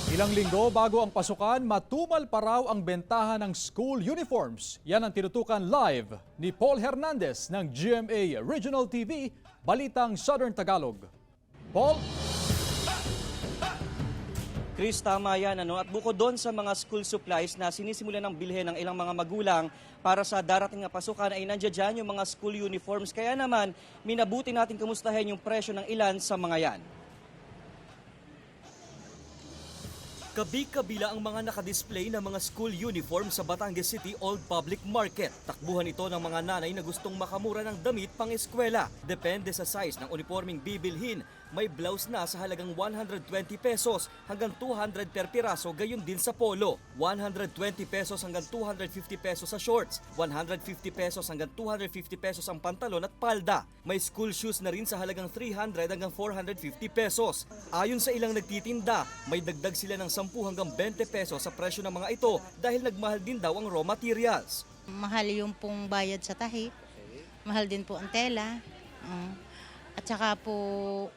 Ilang linggo bago ang pasukan, matumal pa raw ang bentahan ng school uniforms. Yan ang tinutukan live ni Paul Hernandez ng GMA Regional TV, Balitang Southern Tagalog. Paul? Chris, tama yan. At bukod doon sa mga school supplies na sinisimulan ng bilhin ng ilang mga magulang para sa darating na pasukan ay nandiyan dyan yung mga school uniforms. Kaya naman, minabuti natin kamustahin yung presyo ng ilan sa mga yan. Kabi-kabila ang mga nakadisplay na mga school uniform sa Batangas City Old Public Market. Takbuhan ito ng mga nanay na gustong makamura ng damit pang-eskwela. Depende sa size ng uniforming bibilhin. May blouse na sa halagang 120 pesos hanggang 200 per piraso, gayon din sa polo. 120 pesos hanggang 250 pesos sa shorts. 150 pesos hanggang 250 pesos ang pantalon at palda. May school shoes na rin sa halagang 300 hanggang 450 pesos. Ayon sa ilang nagtitinda, may dagdag sila ng 10 hanggang 20 pesos sa presyo ng mga ito dahil nagmahal din daw ang raw materials. Mahal yung pong bayad sa tahi. Mahal din po ang tela. At saka po,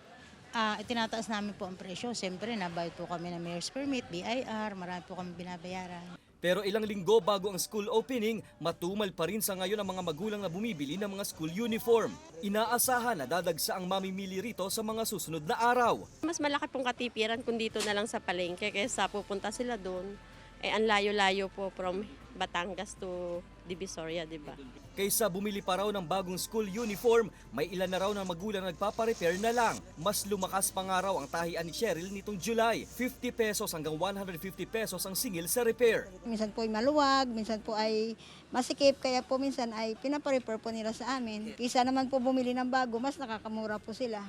itinataas namin po ang presyo. Siyempre, nabayad po kami ng mayor's permit, BIR, marami po kami binabayaran. Pero ilang linggo bago ang school opening, matumal pa rin sa ngayon ang mga magulang na bumibili ng mga school uniform. Inaasahan na dadagsa ang mamimili rito sa mga susunod na araw. Mas malaki pong katipiran kung dito na lang sa palengke kaysa pupunta sila doon. Ang layo-layo po from Batangas to Divisoria, di ba? Kaysa bumili pa raw ng bagong school uniform, may ilan na raw na magulang nagpaparepair na lang. Mas lumakas pa nga raw ang tahian ni Cheryl nitong July. 50 pesos hanggang 150 pesos ang singil sa repair. Minsan po ay maluwag, minsan po ay masikip, kaya po minsan ay pinaparepair po nila sa amin. Kisa naman po bumili ng bago, mas nakakamura po sila.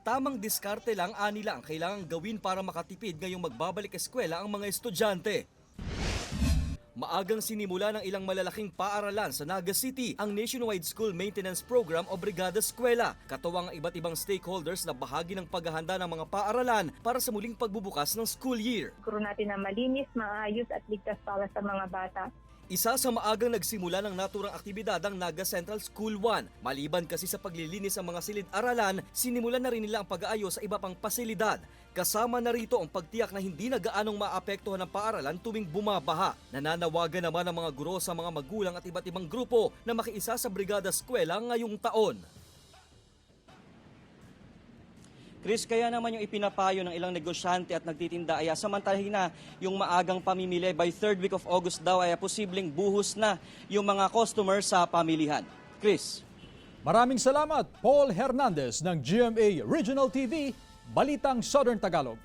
Tamang diskarte lang anila ang kailangang gawin para makatipid ngayong magbabalik eskwela ang mga estudyante. Maagang sinimula ng ilang malalaking paaralan sa Naga City ang Nationwide School Maintenance Program o Brigada Eskwela. Katuwang ang iba't ibang stakeholders na bahagi ng paghahanda ng mga paaralan para sa muling pagbubukas ng school year. Siguro natin na malinis, maayos at ligtas para sa mga bata. Isa sa maagang nagsimula ng naturang aktibidad ang Naga Central School 1. Maliban kasi sa paglilinis ng mga silid-aralan, sinimulan na rin nila ang pag-aayos sa iba pang pasilidad. Kasama na rito ang pagtiyak na hindi na gaanong maapektuhan ng paaralan tuwing bumabaha. Nananawagan naman ang mga guro sa mga magulang at iba't ibang grupo na makiisa sa Brigada Eskwela ngayong taon. Chris, kaya naman yung ipinapayo ng ilang negosyante at nagtitinda ay samantalahin na yung maagang pamimili. By 3rd week of August daw ay posibleng buhos na yung mga customers sa pamilihan. Chris. Maraming salamat, Paul Hernandez ng GMA Regional TV, Balitang Southern Tagalog.